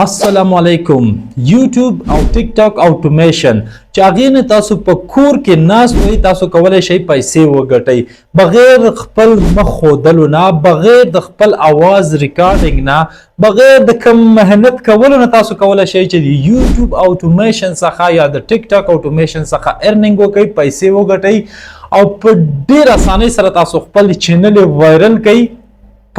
السلام علیکم یوټیوب او ټیک ټاک اوټومیشن چې هغې نه تاسو په کور کې ناست وئ تاسو کولی شئ پیسې وګټئ بغیر خپل مخ ښودلو نه بغیر د خپل اواز ریکارډینګ نه بغیر د کم محنت کولو نه تاسو کولی شئ چې د یوټیوب اوټومیشن څخه یا د ټیک ټاک اوټومیشن څخه ارنینګ وکړئ پیسې وګټئ او په ډېر اسانۍ سره تاسو خپل چینل وایرل کړئ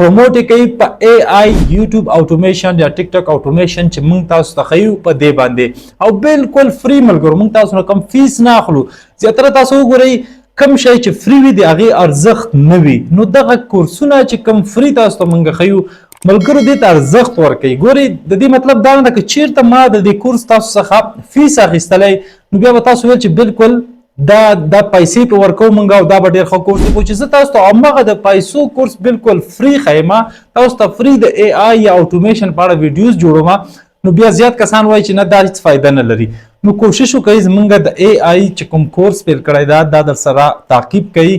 پروموټ کوي په اي اي یوټیوب اوټومیشن یا ټیک ټاک اوټومیشن چې موږ تاسو ته ښیو په دې باندې او بالکل فری ملګرو موږ تاسو نه کوم فیس نه اخلو زیاتره تاسو وګورئ کم شی چې فری وي د هغې ارزښت نه وي نو دغه کورسونه چې کم فری تاسو ته موږ ښیو ملګرو دې ته ارزښت ورکوئ ګورئ د دې مطلب دا نه ده که چیرته ما د دې کورس تاسو څخه فیس اخیستلی نو بیا به تاسو ویل چې بالکل دا پیسې په ورکو مونږ او دا به ډېر ښه کورس دی خو چې زه تاسو ته هماغه د پیسو کورس بالکل فری ښیم تاسو ته فری د اي اي یا اوټومیشن په اړه ویډیوز جوړوم نو بیا زیات کسان وایي چې نه دا هیڅ فایده نه لري نو کوشش وکړئ زمونږ د اي اي چې کوم کورس پیل کړی دا در سره تعقیب کوئ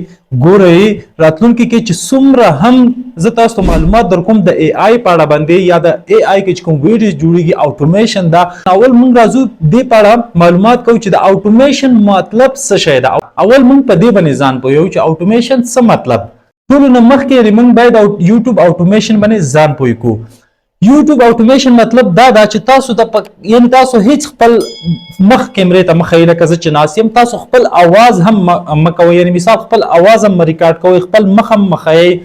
ګورئ راتلونکي کې چې څومره هم زه تاسو ته معلومات در کوم د اي اي په اړه باندې یا د اي اي کې چې کوم ویډیوز جوړیږي اوټومیشن دا اول موږ راځو دې په اړه معلومات کوو چې د اوټومیشن مطلب څه شی ده اول موږ په دې باندې ځان پوهیو چې اوټومیشن څه مطلب ټولو نه مخکې موږ باید یوټیوب اوټومیشن باندې ځان پوه کړو یوټیوب اوټومیشن مطلب دا ده چې تاسو ته یعنی تاسو هیڅ خپل مخ کیمرې ته مه ښیئ لکه زه چې ناست یم تاسو خپل اواز هم مه کوئ یعنی مثال خپل اواز هم ریکارډ کوئ خپل مخ هم مه ښیئ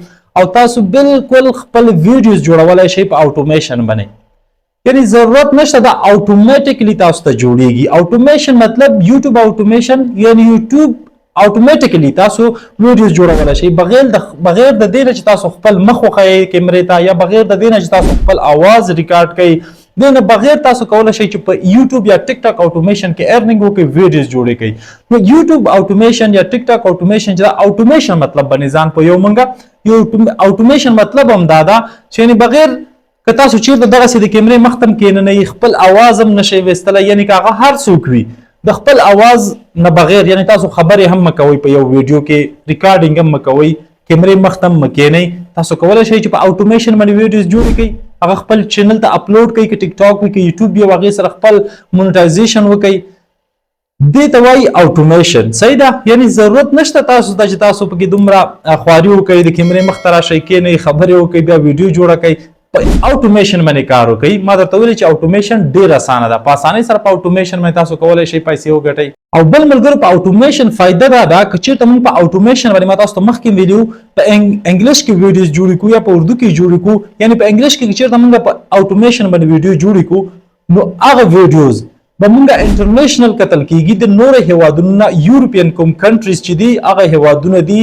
او تاسو بالکل خپل ویډیوز جوړولی شئ په اوټومیشن باندې یعنی ضرورت نشته دا اوټومیټیکلی تاسو ته جوړیږي اوټومیشن مطلب یوټیوب اوټومیشن یعنی یوټیوب اوټومیټیکلی تاسو ویډیوز جوړولی شئ بغیر د دې نه چې تاسو خپل مخ وښیئ کیمرې ته یا بغیر د دې نه چې تاسو خپل اواز ریکارډ کړئ دې نه بغیر تاسو کولی شئ چې په یوټیوب یا ټیک ټاک اوټومیشن کې ارنینګ وکړئ ویډیوز جوړې کړئ نو یوټیوب اوټومیشن یا ټیک ټاک اوټومیشن چې دا اوټومیشن مطلب باندې ځان پوهیو موږ یو اوټومیشن مطلب هم دا ده چې یعنې بغیر که تاسو چیرته دغسې د کیمرې مخ ته هم کښېننئ خپل اواز هم نشئ ویستلی یعنې که هغه هر څوک وي د خپل اواز نه بغیر یعنی تاسو خبرې هم مه کوئ په یو ویډیو کې ریکارډینګ هم مه کوئ کیمرې مخ ته هم مه کښېنئ تاسو کولی شئ چې په اوټومیشن باندې ویډیوز جوړې کړئ هغه خپل چینل ته اپلوډ کړئ که ټیک ټاک وي که یوټیوب وي او هغې سره خپل مونیټایزیشن وکړئ دې ته وایي اوټومیشن صحیح ده یعنی ضرورت نشته تاسو ته چې تاسو پکې دومره خواري وکړئ د کیمرې مخ ته راشئ کښېنئ خبرې وکړئ بیا ویډیو جوړه کړئ په اوټومیشن باندې کار وکړئ ما درته ویلي چې اوټومیشن ډېر اسانه ده په اسانۍ سره په اوټومیشن باندې تاسو کولی شئ پیسې وګټئ او بل ملګرو په اوټومیشن فایده دا ده که چېرته موږ په اوټومیشن باندې ما تاسو ته مخکې ویلي وو په انګلیش کې ویډیوز جوړې کړو یا په اردو کې جوړې کړو یعنې په انګلیش کې که چېرته موږ په اوټومیشن باندې ویډیو جوړې کړو نو هغه ویډیوز به موږ انټرنیشنل کتل کېږي د نورو هېوادونو نه یورپین کوم کنټریز چې دي هغه هېوادونه دي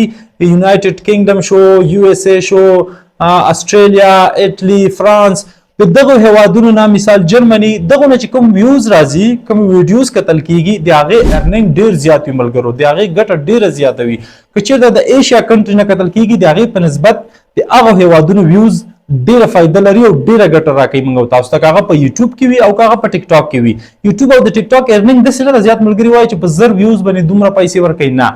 یونایټډ کینګډم شو یو اس اے شو استرالیا اټلی فرانس د دغو هېوادونو نه مثال جرمني دغو نه چې کوم ویوز راځي کوم ویډیوز کتل کېږي د هغې ارنینګ ډېر زیات وي ملګرو د هغې ګټه ډېره زیاته وي که چېرته د ایشیا کنټري نه کتل کېږي د هغې په نسبت د هغو هېوادونو ویوز ډېره فایده لري او ډېره ګټه راکوي موږ تاسو ته که هغه په یوټیوب کې وي او که هغه په ټیک ټاک کې وي یوټیوب او د ټیک ټاک ارنینګ داسې نه ده زیات ملګري وایي چې په 1000 ویوز باندې دومره پیسې ورکوي نه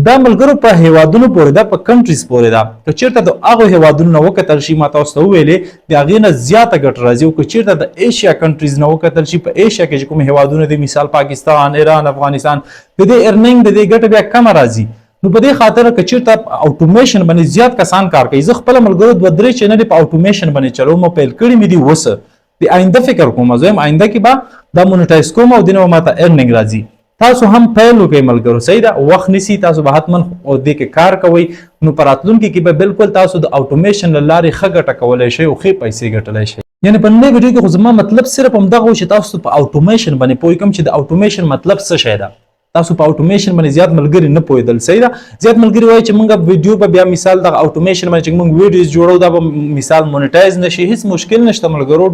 دا ملګرو په هېوادونو پورې ده په کنټریز پورې ده که چېرته د هغو هېوادونو نه وکتل شي ما تاسو ته وویلې د هغې نه زیاته ګټه راځي او که چېرته د ایشیا کنټریز نه وکتل شي په ایشیا کې چې کوم هېوادونه دي مثال پاکستان ایران افغانستان د دې ارنینګ د دې ګټه بیا کمه راځي نو په دې خاطر که چېرته اوټومیشن باندې زیات کسان کار کوي زه خپله ملګرو 2-3 چینلې په اوټومیشن باندې چلوم پیل کړي مې دي اوسه د آینده فکر کوم زه یم آینده کې به دا مونیټایز کوم او دې نه به ماته ارنینګ راځي تاسو هم پیل وکړئ ملګرو صحیح ده وخت نیسي تاسو به حتما دې کې کار کوئ نو په راتلونکي کې به بالکل تاسو د اوټومیشن له لارې ښه ګټه کولی شئ او ښې پیسې ګټلی شئ یعنې په نننۍ ویډیو کې خو زما مطلب صرف همدغه و چې تاسو په اوټومیشن باندې پوه کړم چې د اوټومیشن مطلب څه شی ده تاسو په اوټومیشن باندې زیات ملګري نه پوهېدل صحیح ده زیات ملګري وایي چې موږ ویډیو به بیا مثال دغه اوټومیشن باندې چې موږ ویډیوز جوړو دا به مثال مونیټایز نه شي هېڅ مشکل نشته ملګرو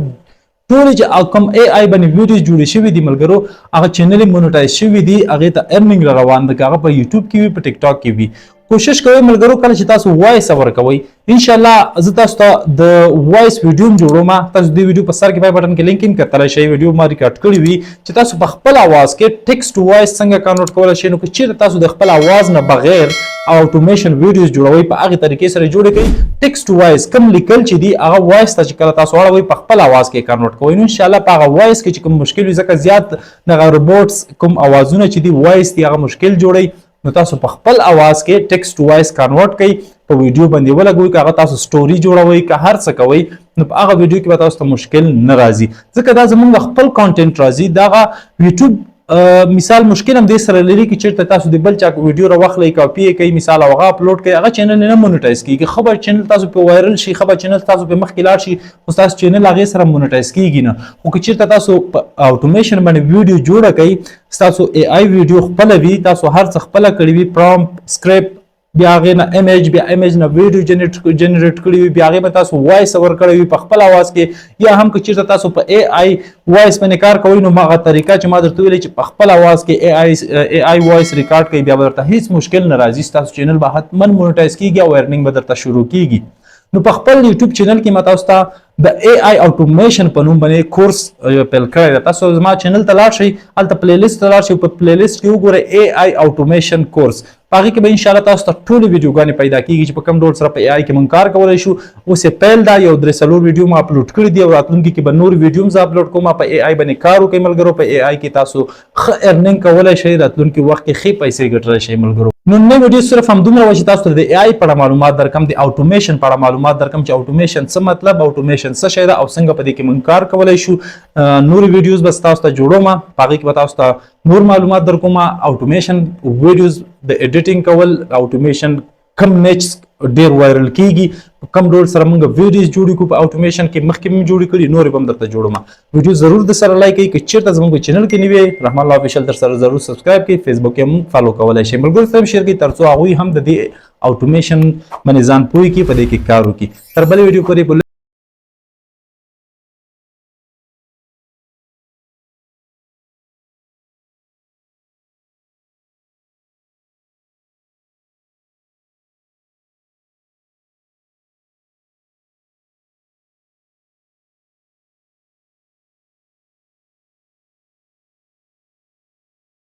ټولې چې کوم اي اي باندې ویډیوز جوړې شوي دي ملګرو هغه چینلې مونیټایز شوي دي هغې ته ارنینګ را روان ده که هغه په یوټیوب کې وي په ټیک ټاک کې وي کوشش کوئ ملګرو کله چې تاسو وایس اوور کوئ ان شاء الله زه تاسو ته د وایس ویډیو جوړوم تاسو د ویډیو په سر کې پای بټن کې لینک ان کتلی شئ ویډیو ما ریکارډ کړی وي چې تاسو په خپل اواز کې ټیکسټ وایس څنګه کنورټ کولی شئ نو که چیرته تاسو د خپل اواز نه بغیر اوټومیشن ویډیوز جوړوي په هغه طریقې سره جوړ کړئ ټیکسټ وایس کم لیکل چې دی هغه وایس ته چې کله تاسو اړوي په خپل اواز کې کنورټ کوئ نو ان شاء الله په هغه وایس کې چې کوم مشکل وي ځکه زیات دغه روبوټس کوم اوازونه چې دی وایس دی هغه مشکل جوړي نو تاسو په خپل اواز کې ټیکسټ وایس کنورټ کړئ په ویډیو باندې ولګوئ که هغه تاسو سټوري جوړوئ که هر څه کوئ نو په هغه ویډیو کې به تاسو ته مشکل نه راځي ځکه دا زموږ خپل کانټینټ راځي دغه یوټیوب مثال مشکل هم دې سره لري چې چیرته تاسو د بل چا ویډیو راوخلئ کاپي یې کوئ مثال هغه اپلوډ کړئ هغه چینل نه مونیټایز کیږي خبر چینل تاسو په وایرل شي خبر چینل تاسو په مخکې لاړ شي خو تاسو چینل هغې سره مونیټایز کیږي نه خو که چیرته تاسو په اوټومیشن باندې ویډیو جوړه کړئ ستاسو اے آی ویډیو خپله وي تاسو هر څه خپله کړي وي پرامپټ سکرپټ بیا هغې نه ایمیج بیا ایمیج نه ویډیو جنریټ کړي وي بیا هغې به تاسو وایس اوور کړی وي په خپل اواز کې یا هم که چیرته تاسو په اے آی وایس باندې کار کوئ نو هغه طریقه چې ما درته ویلې چې په خپل اواز کې اے آی وایس ریکارډ کوئ بیا به درته هیڅ مشکل نه راځي ستاسو چینل به حتما مونیټایز کیږي او ارنینګ به درته شروع کیږي نو په خپل یوټیوب چینل کې ما تاسو ته د اے آی اوټومیشن په نوم باندې کورس پیل کړی دی تاسو زما چینل ته لاړ شئ هلته پلی لیست ته لاړ شئ په پلی لیست کې وګورئ اے آی اوټومیشن کورس په هغې کې به انشاءالله تاسو ته ټولې ویډیوګانې پیدا کېږي چې په کوم ډول سره په اے آی کې موږ کار کولی شو اوس یې پیل ده یو 3-4 ویډیو ما اپلوډ کړي دي او راتلونکي کې به نور ویډیو هم زه اپلوډ کوم په اے آی باندې کار وکړئ ملګرو په اے آی کې تاسو ښه ارنینګ کولی شئ راتلونکي وخت کې ښې پیسې ګټلی شئ ملګرو نن ویډیو صرف همدومره وه چې تاسو ته د اے آی په اړه معلومات درکړم د اوټومیشن په اړه معلومات درکړم چې اوټومیشن څه مطلب اوټومیشن څه شی ده او څنګه په دې کې موږ کار کولی شو نورې ویډیوز به تاسو ته جوړوم په هغې کې به تاسو ته نور معلومات درکوم اوټومیشن ویډیوز د ایډیټینګ کول اوټومیشن کم نیچز ډیر وایرل کیږي کم ډول سره موږ ویډیوز جوړې کړو په اوټومیشن کې مخکې مې جوړې کړي نورې به هم درته جوړوم ویډیو ضرور در سره لایک کړئ که چېرته زموږ په چینل کې نوی رحمان الله افیشل در سره ضرور سبسکرایب کړئ فیسبوک کې هم فالو کولی شئ ملګرو سره هم شیر کړئ تر څو هغوی هم د دې اوټومیشن باندې ځان پوه کړي په دې کې کار وکړي تر بلې ویډیو پورې